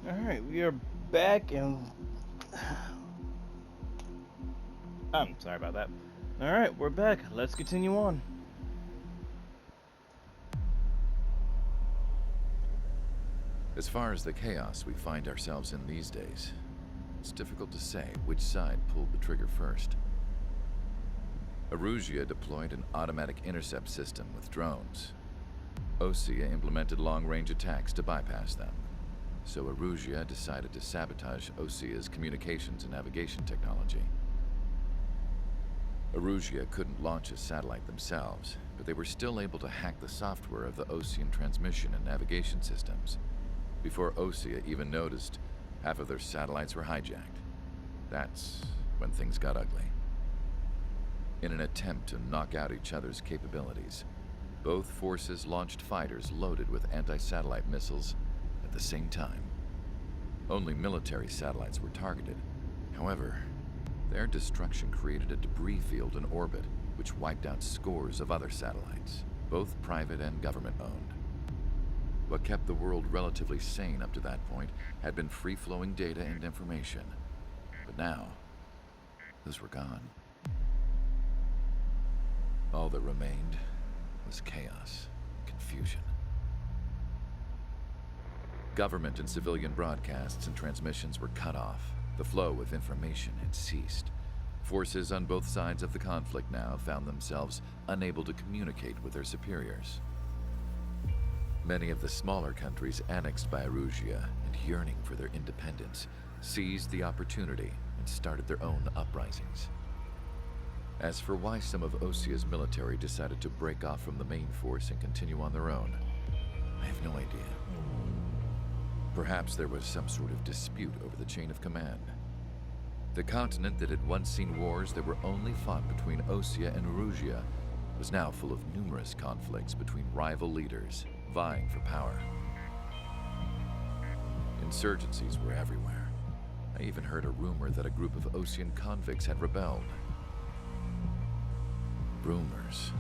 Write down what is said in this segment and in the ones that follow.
Alright, we are back and I'm sorry about that. Alright, we're back. Let's continue on. As far as the chaos we find ourselves in these days, it's difficult to say which side pulled the trigger first. Erusia deployed an automatic intercept system with drones. Osea implemented long-range attacks to bypass them. So Erusia decided to sabotage Osea's communications and navigation technology. Erusia couldn't launch a satellite themselves, but they were still able to hack the software of the Osean transmission and navigation systems. Before Osea even noticed, half of their satellites were hijacked. That's when things got ugly. In an attempt to knock out each other's capabilities, both forces launched fighters loaded with anti-satellite missiles at the same time. Only military satellites were targeted. However, their destruction created a debris field in orbit, which wiped out scores of other satellites, both private and government-owned. What kept the world relatively sane up to that point had been free-flowing data and information. But now, those were gone. All that remained was chaos and confusion. Government and civilian broadcasts and transmissions were cut off. The flow of information had ceased. Forces on both sides of the conflict now found themselves unable to communicate with their superiors. Many of the smaller countries annexed by Erusia and yearning for their independence seized the opportunity and started their own uprisings. As for why some of Osea's military decided to break off from the main force and continue on their own, I have no idea. Perhaps there was some sort of dispute over the chain of command. The continent that had once seen wars that were only fought between Osea and Erusia was now full of numerous conflicts between rival leaders vying for power. Insurgencies were everywhere. I even heard a rumor that a group of Osean convicts had rebelled. Rumors.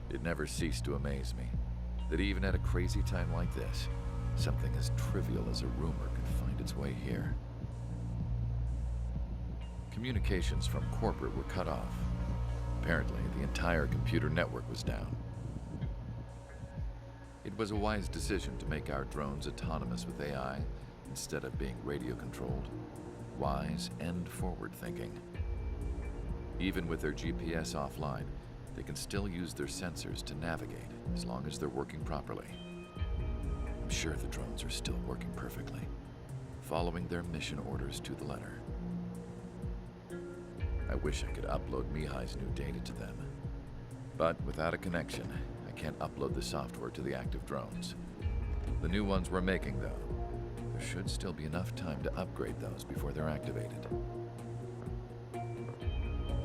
It never ceased to amaze me that even at a crazy time like this, something as trivial as a rumor could find its way here. Communications from corporate were cut off. Apparently, the entire computer network was down. It was a wise decision to make our drones autonomous with AI instead of being radio-controlled. Wise and forward-thinking. Even with their GPS offline, they can still use their sensors to navigate as long as they're working properly. I'm sure the drones are still working perfectly, following their mission orders to the letter. I wish I could upload Mihai's new data to them. But without a connection, I can't upload the software to the active drones. The new ones we're making, though, there should still be enough time to upgrade those before they're activated.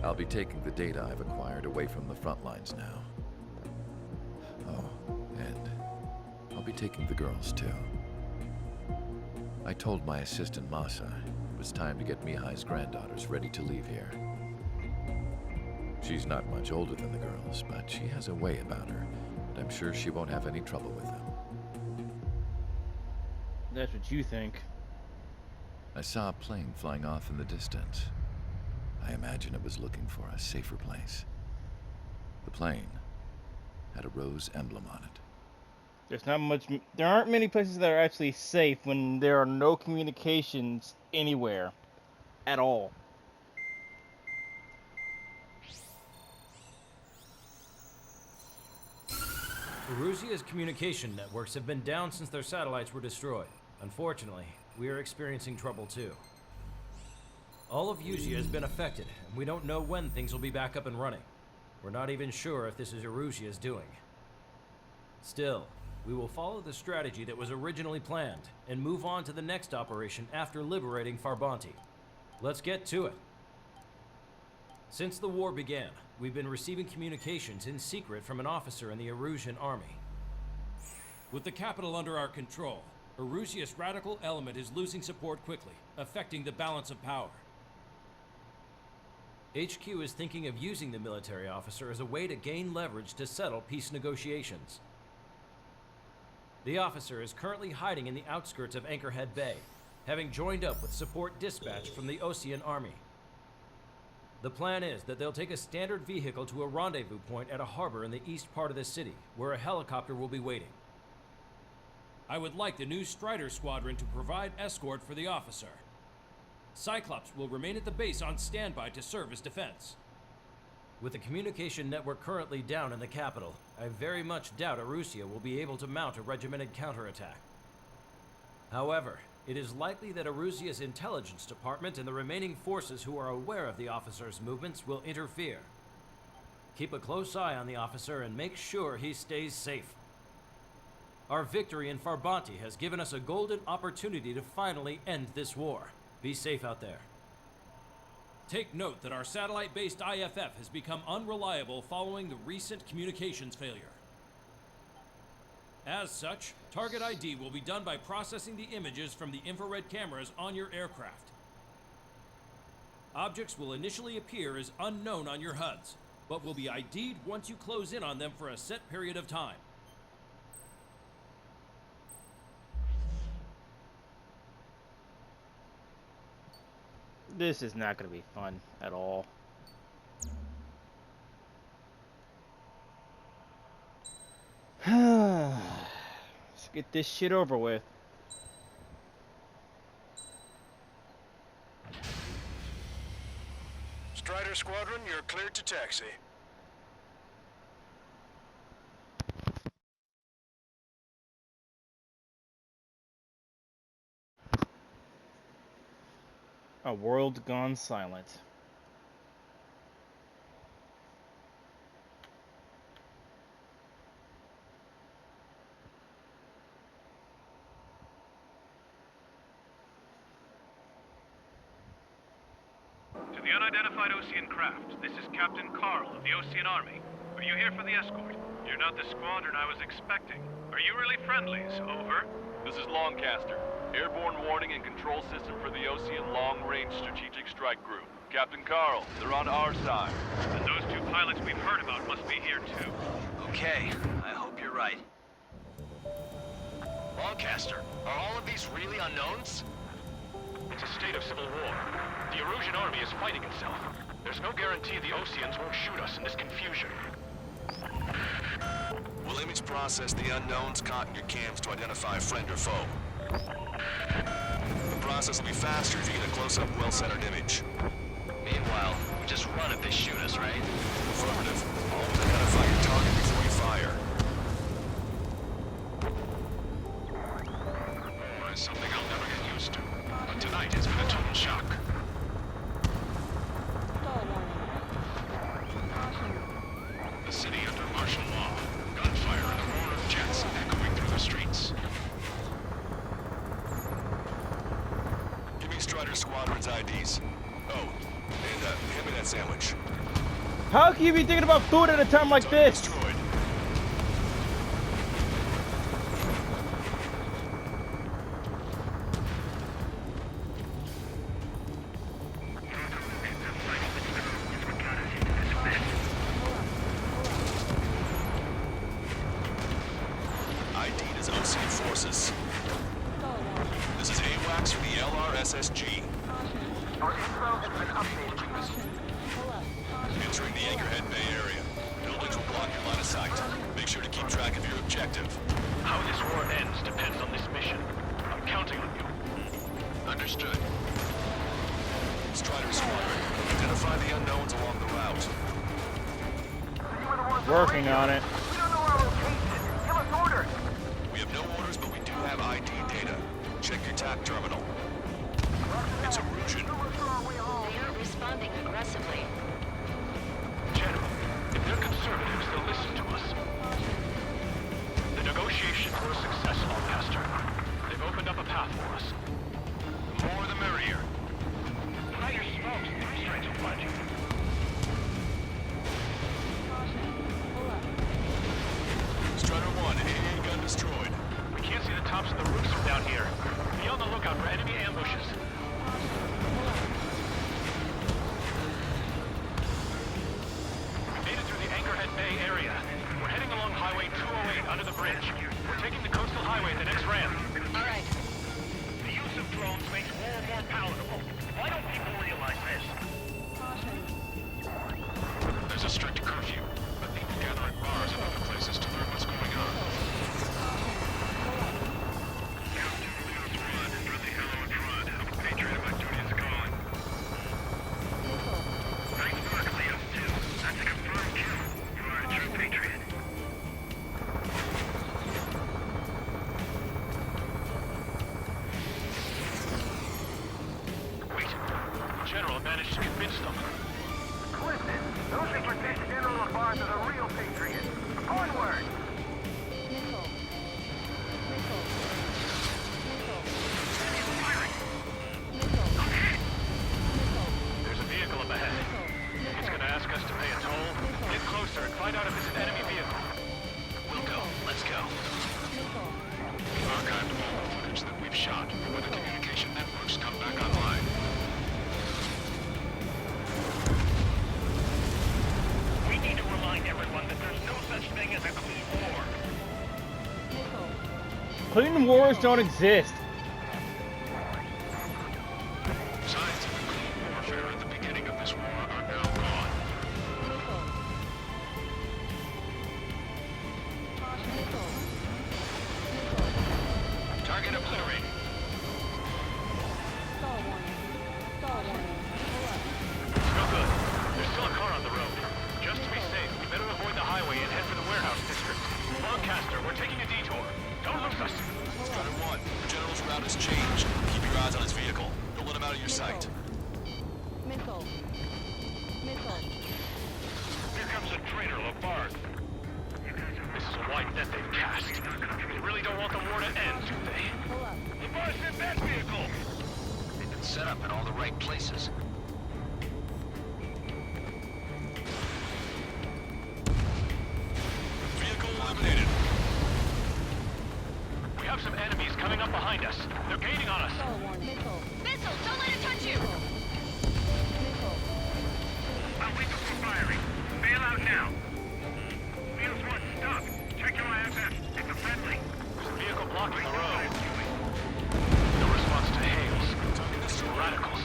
I'll be taking the data I've acquired away from the front lines now. Oh, and I'll be taking the girls, too. I told my assistant Masa it was time to get Mihai's granddaughters ready to leave here. She's not much older than the girls, but she has a way about her, and I'm sure she won't have any trouble with them. That's what you think. I saw a plane flying off in the distance. I imagine it was looking for a safer place. The plane had a rose emblem on it. There aren't many places that are actually safe when there are no communications anywhere at all. Erusia's communication networks have been down since their satellites were destroyed. Unfortunately, we are experiencing trouble too. All of Erusia has been affected, and we don't know when things will be back up and running. We're not even sure if this is Erusia's doing. Still, we will follow the strategy that was originally planned, and move on to the next operation after liberating Farbanti. Let's get to it. Since the war began, we've been receiving communications in secret from an officer in the Erusian army. With the capital under our control, Erusia's radical element is losing support quickly, affecting the balance of power. HQ is thinking of using the military officer as a way to gain leverage to settle peace negotiations. The officer is currently hiding in the outskirts of Anchorhead Bay, having joined up with support dispatch from the Osean Army. The plan is that they'll take a standard vehicle to a rendezvous point at a harbor in the east part of the city, where a helicopter will be waiting. I would like the new Strider Squadron to provide escort for the officer. Cyclops will remain at the base on standby to serve as defense. With the communication network currently down in the capital, I very much doubt Arusea will be able to mount a regimented counterattack. However, it is likely that Arusea's intelligence department and the remaining forces who are aware of the officer's movements will interfere. Keep a close eye on the officer and make sure he stays safe. Our victory in Farbanti has given us a golden opportunity to finally end this war. Be safe out there. Take note that our satellite-based IFF has become unreliable following the recent communications failure. As such, target ID will be done by processing the images from the infrared cameras on your aircraft. Objects will initially appear as unknown on your HUDs, but will be ID'd once you close in on them for a set period of time. This is not going to be fun at all. Let's get this shit over with. Strider Squadron, you're cleared to taxi. A world gone silent. To the unidentified Osean craft, this is Captain Carl of the Osean Army. Are you here for the escort? You're not the squadron I was expecting. Are you really friendlies? Over. This is Longcaster. Airborne warning and control system for the Osean Long-Range Strategic Strike Group. Captain Carl, they're on our side. And those two pilots we've heard about must be here too. Okay, I hope you're right. Longcaster, are all of these really unknowns? It's a state of civil war. The Erusian army is fighting itself. There's no guarantee the Oseans won't shoot us in this confusion. We'll image process the unknowns caught in your cams to identify friend or foe. The process will be faster if you get a close-up, well-centered image. Meanwhile, we just run if they shoot us, right? Affirmative. Always identify your target before you fire. It's something I'll never get used to. But tonight it's been a total shock. The city under martial law. Gunfire and the roar of jets echoing through the streets. Give me Strider Squadron's IDs. Oh, and hand me that sandwich. How can you be thinking about food at a time like Target this? destroyed. ID'd as Osean forces. This is AWACS for the LRSSG. Entering the Anchorhead Bay area. Buildings will block your line of sight. Make sure to keep track of your objective. How this war ends depends on this mission. I'm counting on you. Understood. Strider Squadron, identify the unknowns along the route. Working on it. We have no orders, but we do have ID data. Check your TAC terminal. It's Erusian. They are responding aggressively. General, if they're conservatives, they'll listen to us. The negotiations were a success, Longcaster. They've opened up a path for us. The more the merrier. Higher smokes, three straight to find you. Strider 1, AA gun destroyed. We can't see the tops of the roofs from down here. Be on the lookout for enemy ambushes. We made it through the Anchorhead Bay area. We're heading along Highway 208 under the bridge. We're taking the coastal highway General managed to convince them. Listen, those that protect General LaBarge are the real patriots. Onward! Missile. Missile. Missile. Firing! Missile. Missile. There's a vehicle up ahead. It's gonna ask us to pay a toll. Get closer and find out if it's an enemy vehicle. We'll go. Let's go. Missile. We've archived all the footage that we've shot when the communication networks come back online. We need to remind everyone that there's no such thing as a clean war. Missile. Clean wars don't exist. Signs of the clean warfare at the beginning of this war are now gone. Missile. Missile. Target obliterated. Stall warning. Stall warning. Pull up. No good. There's still a car on the road. Just to be safe, we better avoid the highway and head for the warehouse district. Lancaster, we're taking a detour. Don't lose us. Strider 1, the General's route has changed. Keep your eyes on his vehicle. Don't let him out of your sight. Missile. Missile. Here comes a traitor, LaBarge. This is a wide net they've cast. They really don't want the war to end, do they? Pull up. LaBarge sent that vehicle! They've been set up in all the right places. Vehicle eliminated. We have some enemies coming up behind us. They're gaining on us. Stall warning. Missile. Missile, don't let it touch you! Missile. I'll wait for firing. Bail out now. Wheels 1, stop. Check your IFF. It's a friendly. There's a vehicle blocking the road. No response to hails. Radicals.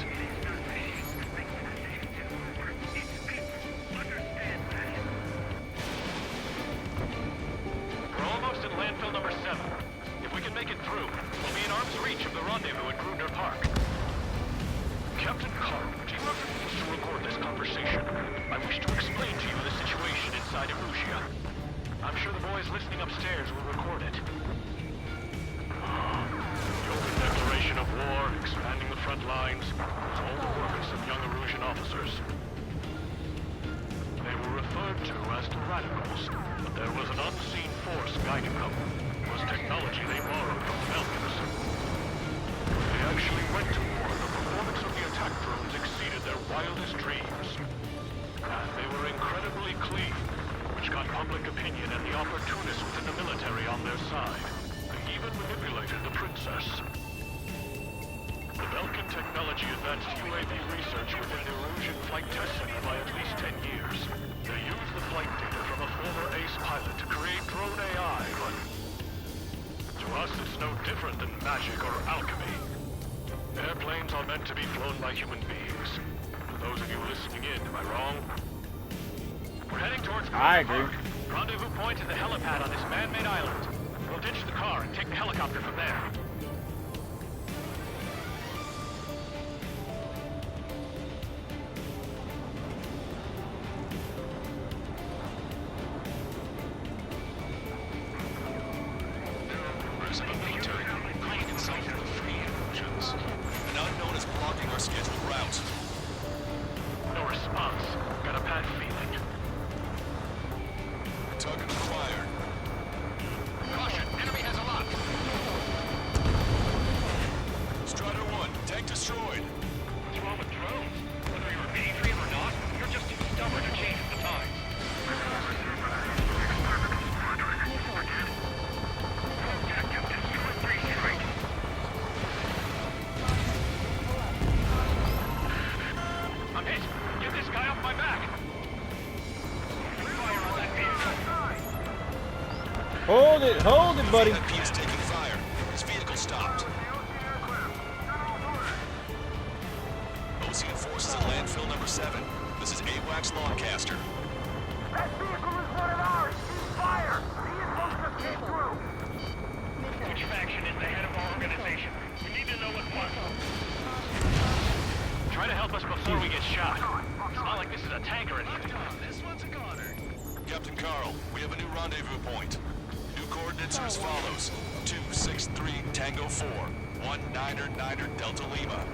We're almost at landfill number 7. If we can make it through, we'll be in arm's reach of the rendezvous at Grudner Park. Captain Carl, do you have the means to record this conversation? I wish to explain to you the situation inside Erusia. I'm sure the boys listening upstairs will record it. The open declaration of war, expanding the front lines, was all the work of some young Erusian officers. They were referred to as the Radicals, but there was an unseen force guiding them. It was technology they borrowed from the Falcons. They actually went to war. The performance of the attack drones exceeded their wildest dreams. And they were incredibly clean, which got public opinion and the opportunists within the military on their side. They even manipulated the princess. The Belkin technology advanced UAV research within the Erusian Flight Test Center by at least 10 years. They used the flight data from a former ace pilot to create drone AI, but to us it's no different than magic or alchemy. Airplanes are meant to be flown by human beings. For those of you listening in, am I wrong? We're heading towards I Grudner agree. Park. Rendezvous point is the helipad on this man-made island. We'll ditch the car and take the helicopter from there. Rumors of a military group calling itself the Free Erusians. An unknown is blocking our scheduled route. No response. Got a bad feeling. Target acquired. Caution, enemy has a lock. Strider 1, tank destroyed. What's wrong with drones? Whether you're a patriot or not, you're just too stubborn to change with the times. Objective destroy 3 strike. I'm hit. Get this guy off my back. Fire on that vehicle. Hold it, buddy. VIP is taking fire. His vehicle stopped. Ocean forces at landfill number 7. This is AWACS Lancaster. That vehicle is one of ours. Cease fire. The info's just came through. Which faction is the head of our organization? We need to know what one. Try to help us before we get shot. It's not like this is a tank or anything. This one's a goner. Captain Carl, we have a new rendezvous point. New coordinates are as follows. 263 Tango 4, 199er Delta Lima.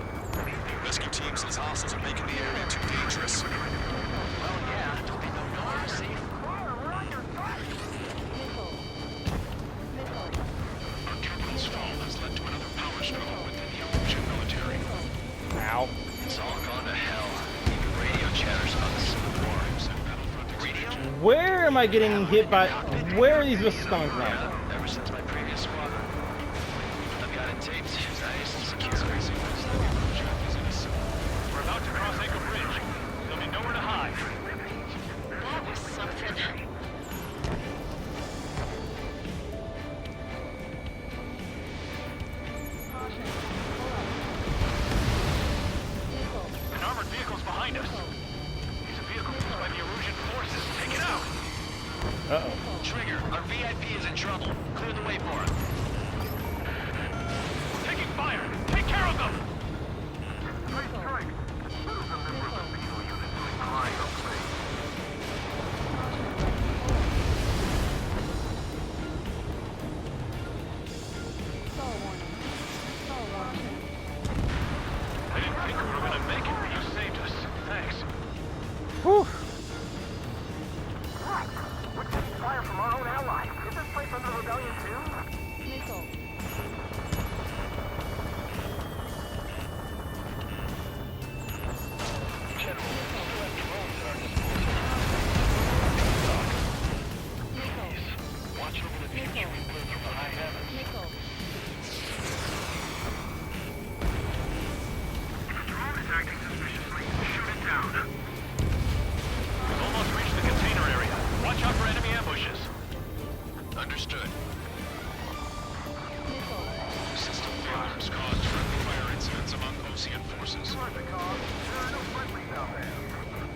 Rescue team says hostiles are making the area too dangerous. Well, yeah, we know nowhere is safe. Missile. Missile. Our turbulence fall has led to another power struggle within the Erusian military. Ow. It's all gone to hell. Even radio chatters about the Civil War. Radio? Where am I getting hit by? Where are these missiles coming from? Yeah, ever since my previous squadron. I've got it taped. Nice and secure. We're about to cross Anchor Bridge. There'll be nowhere to hide. That was something. Caution. Missile. An armored vehicle's behind us. It's a vehicle used by the Erusian forces. Take it out! Uh-oh. Trigger, our VIP is in trouble. Clear the way for him. Taking fire! Take care of them! Stall warning. Stall warning. I didn't think we were gonna make it, but you saved us. Thanks. Whew. We're taking fire from our own allies. Is this place under rebellion too? Missile. Watch over the future we build from the high heavens. Missile. Drone is acting suspiciously. Shoot it down. We've almost reached the container area. Watch out for enemy ambushes. Understood. Missile. System failures caused friendly fire incidents among Osean forces. There are no friendlies out there.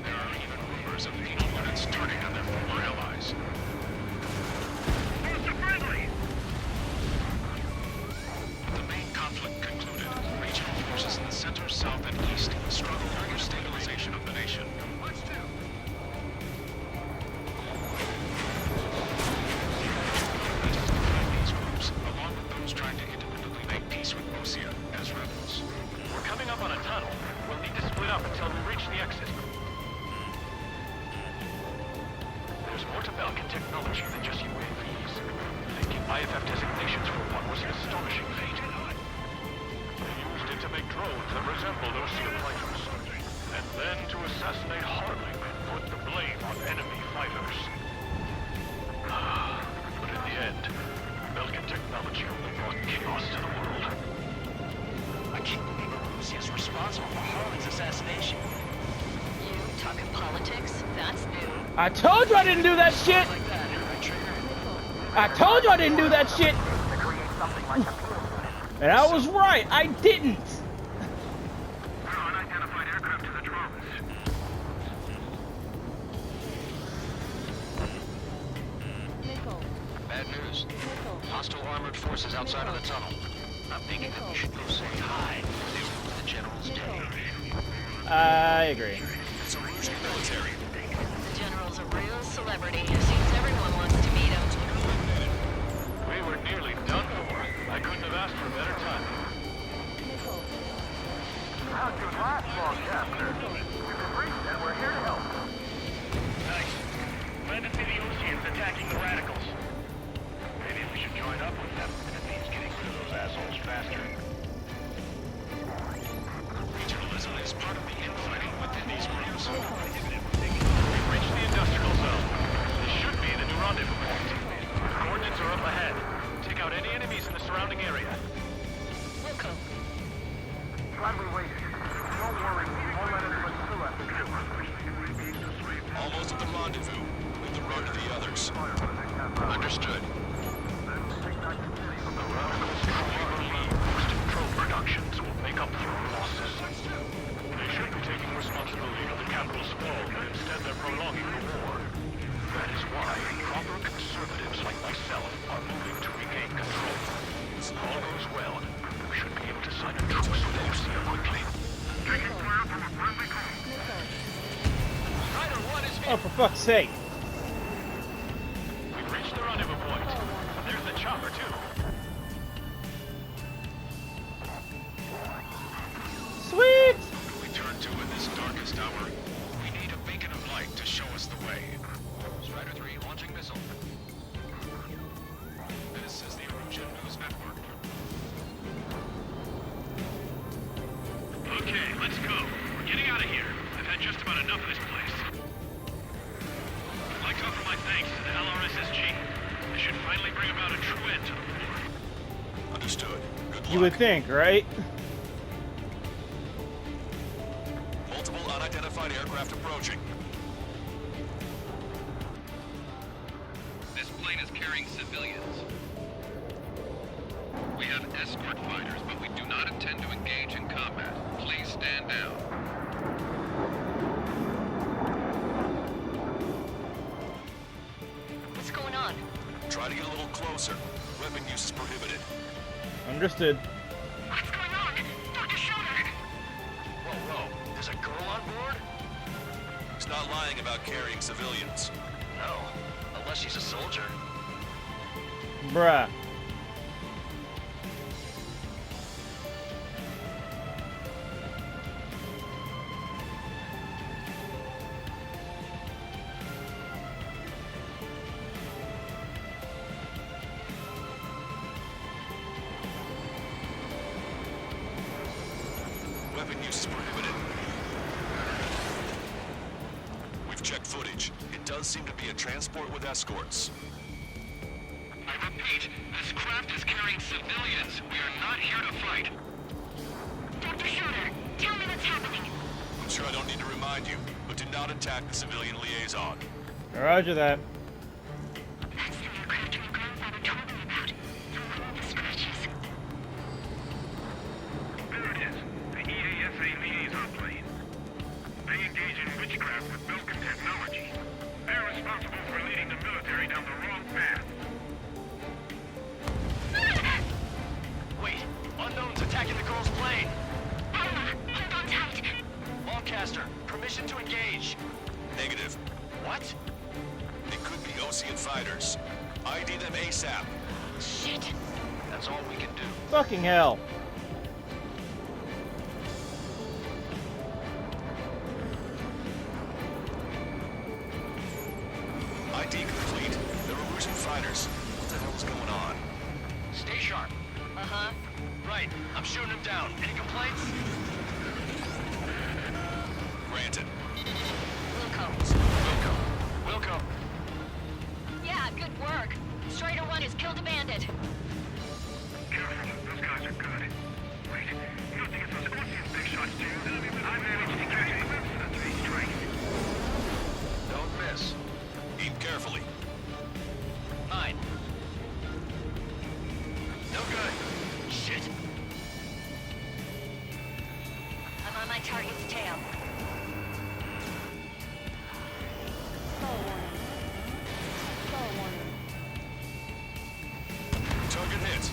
There are even rumors of penal units turning on their former allies. Where's the friendly? The main conflict concluded. Regional forces in the center, south, and east struggle for stabilization of the nation. Let's do. These groups, along with those trying to independently make peace with Osea as rebels. We're coming up on a tunnel. We'll need to split up until we reach the exit. There's more to Belkin technology than just UAVs. Thinking IFF designations for one was an astonishing feat. They used it to make drones that resembled Osea fighters. And then to assassinate Harling and put the blame on enemy fighters. But in the end, Belkin technology only brought chaos to the world. I can't believe Erusia is responsible for Harley's assassination. You talking politics? That's new. I told you I didn't do that shit. Like that, right, Trigger? I told you I didn't do that shit. To create something like a field. And I was right. I didn't. Unidentified aircraft to the drones. Missile. Bad news. Missile. Hostile armored forces outside of the tunnel. I'm thinking that we should go say hi. This was the General's day. I agree. It's Erusian military. The General's a real celebrity. Seems everyone wants to meet him. We were nearly done for. I couldn't have asked for a better time. Missile. How'd you last long, Jasper? We've been briefed and we're here to help. Nice. Glad to see the Oseans attacking the radicals. Maybe we should join up with them. It means getting rid of those assholes faster. Regionalism is part of the infighting within these groups. We've reached the industrial zone. This should be the new rendezvous point. Coordinates are up ahead. Take out any enemies in the surrounding area. Wilco. Glad we waited. Don't worry, we won't let anyone through after you. Almost at the rendezvous. Leave the road to the others. Understood. The radicals truly believe boosted drone productions will make up for our losses. They should be taking responsibility for the capital's fall, but instead they're prolonging the war. That is why proper conservatives like myself are moving to regain control. If all goes well, we should be able to sign a truce with Osea quickly. Taking fire from a friendly call. Missile. Strider 1 is Oh, for fuck's sake. We've reached the rendezvous point. There's the chopper, too. Sweet. Okay, let's go. We're getting out of here. I've had just about enough of this place. I'd like to offer my thanks to the LRSSG. This should finally bring about a true end to the war. Understood. Good luck. You would think, right? Multiple unidentified aircraft approaching. This plane is carrying civilians. We have escort fighters, but we do not intend to engage in combat. Please stand down. What's going on? Try to get a little closer. Weapon use is prohibited. Understood. What's going on? Dr. Schroeder! Whoa, whoa. There's a girl on board? He's not lying about carrying civilians. No, unless she's a soldier. Bruh. Weapon use is prohibited. We've checked footage. It does seem to be a transport with escorts. I repeat, this craft is carrying civilians. We are not here to fight. Dr. Schroeder, tell me what's happening. I'm sure I don't need to remind you, but do not attack the civilian liaison. Roger that. That's the aircraft your grandfather told me about. The one with the scratches. There it is. The EASA liaison plane. They engage in witchcraft with Belkin technology. They're responsible for leading the military down the wrong path. Wait, unknown's attacking the girl's plane. Alma, hold on tight. Longcaster, permission to engage. Negative. What? It could be Osean fighters. ID them ASAP. Shit. That's all we can do. Fucking hell. ID complete. They're Erusian fighters. What the hell is going on? Stay sharp. Uh-huh. Right, I'm shooting him down. Any complaints? Granted. Wilco. Yeah, good work. Strider 1 has killed a bandit. Careful, those guys are good. Wait, you don't think it's those Osean big shots, do you? I managed to catch a glimpse of the 3 strikes. Don't miss. Aim carefully. 9. No good. Shit. I'm on my target's tail. Target hit.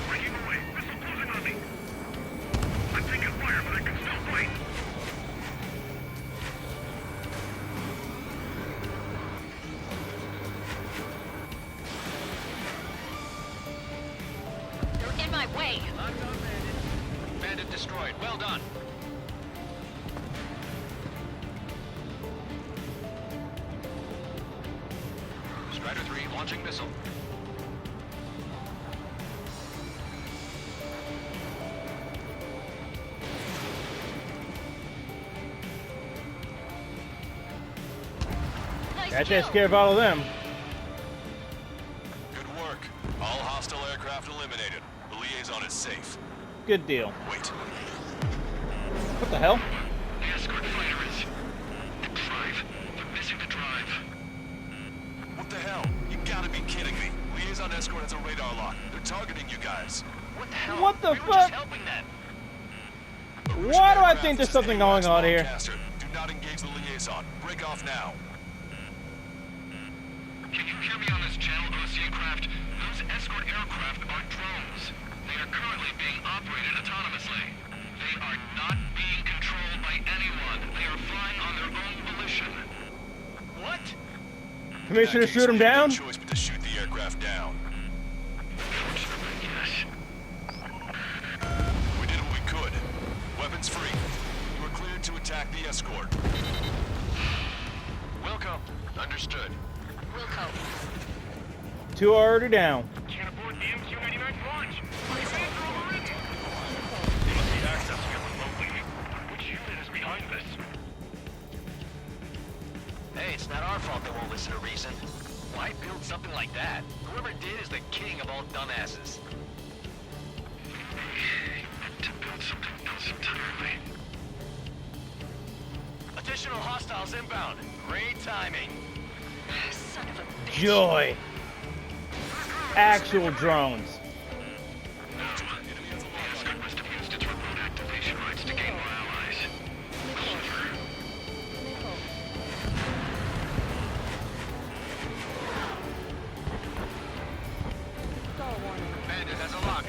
Breaking away. Missile closing on me. I'm taking fire, but I can still fight. They're in my way. Bandit destroyed. Well done. Strider 3 launching missile. Nice That kill. takes care of all of them. Good work. All hostile aircraft eliminated. The liaison is safe. Good deal. Wait. What the hell? The escort fighter is... The drive. They're missing the drive. What the hell? You gotta be kidding me. Liaison escort has a radar lock. They're targeting you guys. What the hell? What the we were fuck? just helping them. Why do I think there's something going on here? Do not engage the liaison. Break off now. Can you hear me on this channel, Osean craft? Those escort aircraft are drones. They are currently being operated autonomously. They are not being controlled by anyone. They are flying on their own volition. What? Commissioner, shoot him down? No choice but to shoot the aircraft down. Yes. We did what we could. Weapons free. You are cleared to attack the escort. Wilco. Understood. Wilco. Two are already down. Can't abort the MQ-99 launch. Are you ready for over it? They must be accessing it remotely. Which unit is behind this? Hey, it's not our fault they won't listen to reason. Why build something like that? Whoever did is the king of all dumbasses. To build something else entirely. Additional hostiles inbound. Great timing. Son of a bitch. Joy. Actual drones. Escort must have used its remote activation rights to gain more allies. Bandit has a lock.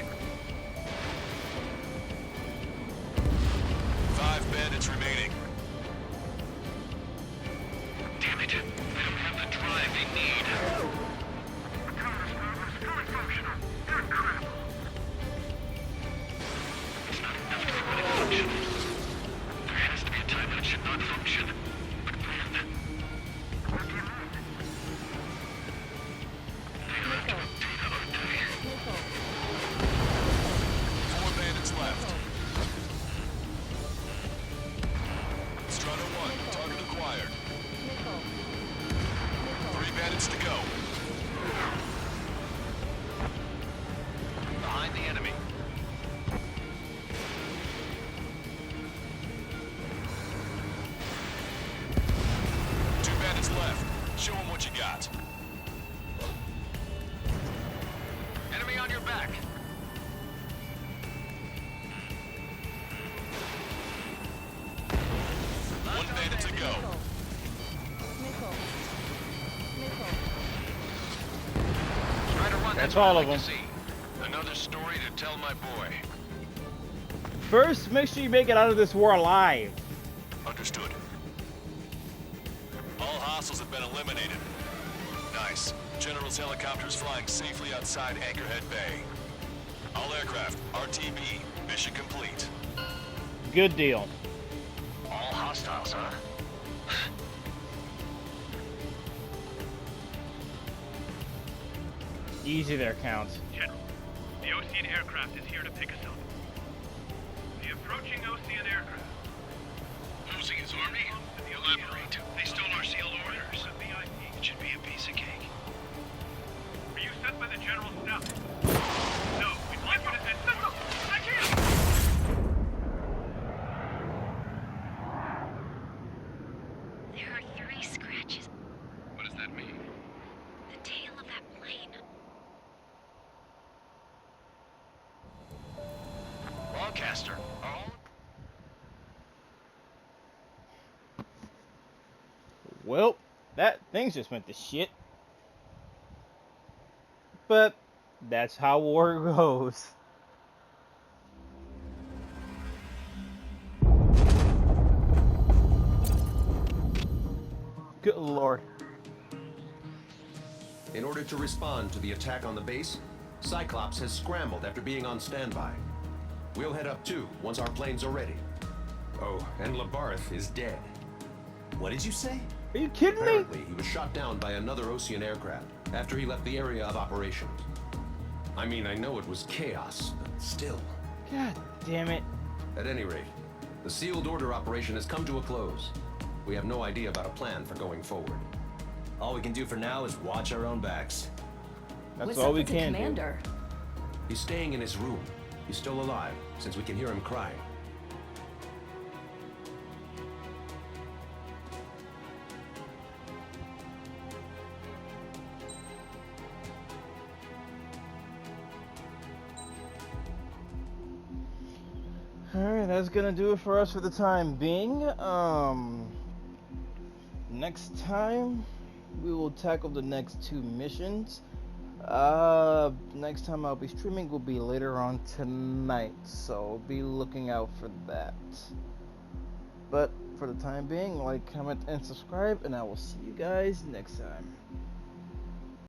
5 bandits remaining. Damn it. They don't have the drive they need. The counter is fully functional. Good crap. It's not enough to run it functional. There has to be a time when it should not function. But when? What do you mean? They left with data update. 4 bandits left. Strata 1, target acquired. 3 bandits to go. Behind the enemy. Two bandits left. Show them what you got. Enemy on your back. One bandit to go. Strider 1, That's what all I'd of like them. to see. Another story to tell my boy. First, make sure you make it out of this war alive. Understood. All hostiles have been eliminated. Nice. General's helicopters flying safely outside Anchorhead Bay. All aircraft, RTB, mission complete. Good deal. All hostiles, huh? Easy there, Counts. General, the Ocean aircraft is here to pick us up. The approaching Ocean aircraft. Losing his army? Elaborate. They stole our sealed orders. It should be a piece of cake. Are you sent by the General Staff? No, we'd like you to send... No, I can't! There are 3 scratches. What does that mean? The tail of that plane. Lancaster. All... Well, that things just went to shit. But that's how war goes. Good lord. In order to respond to the attack on the base, Cyclops has scrambled after being on standby. We'll head up too, once our planes are ready. Oh, and Labarth is dead. What did you say? Are you kidding me? Apparently, he was shot down by another Ocean aircraft after he left the area of operations. I mean, I know it was chaos, but still. God damn it. At any rate, the sealed order operation has come to a close. We have no idea about a plan for going forward. All we can do for now is watch our own backs. That's What's all up we with the can do. commander? He's staying in his room. He's still alive, since we can hear him crying. Alright, that's gonna do it for us for the time being. Next time we will tackle the next 2 missions. Next time I'll be streaming will be later on tonight, so be looking out for that. But for the time being, like, comment, and subscribe, and I will see you guys next time.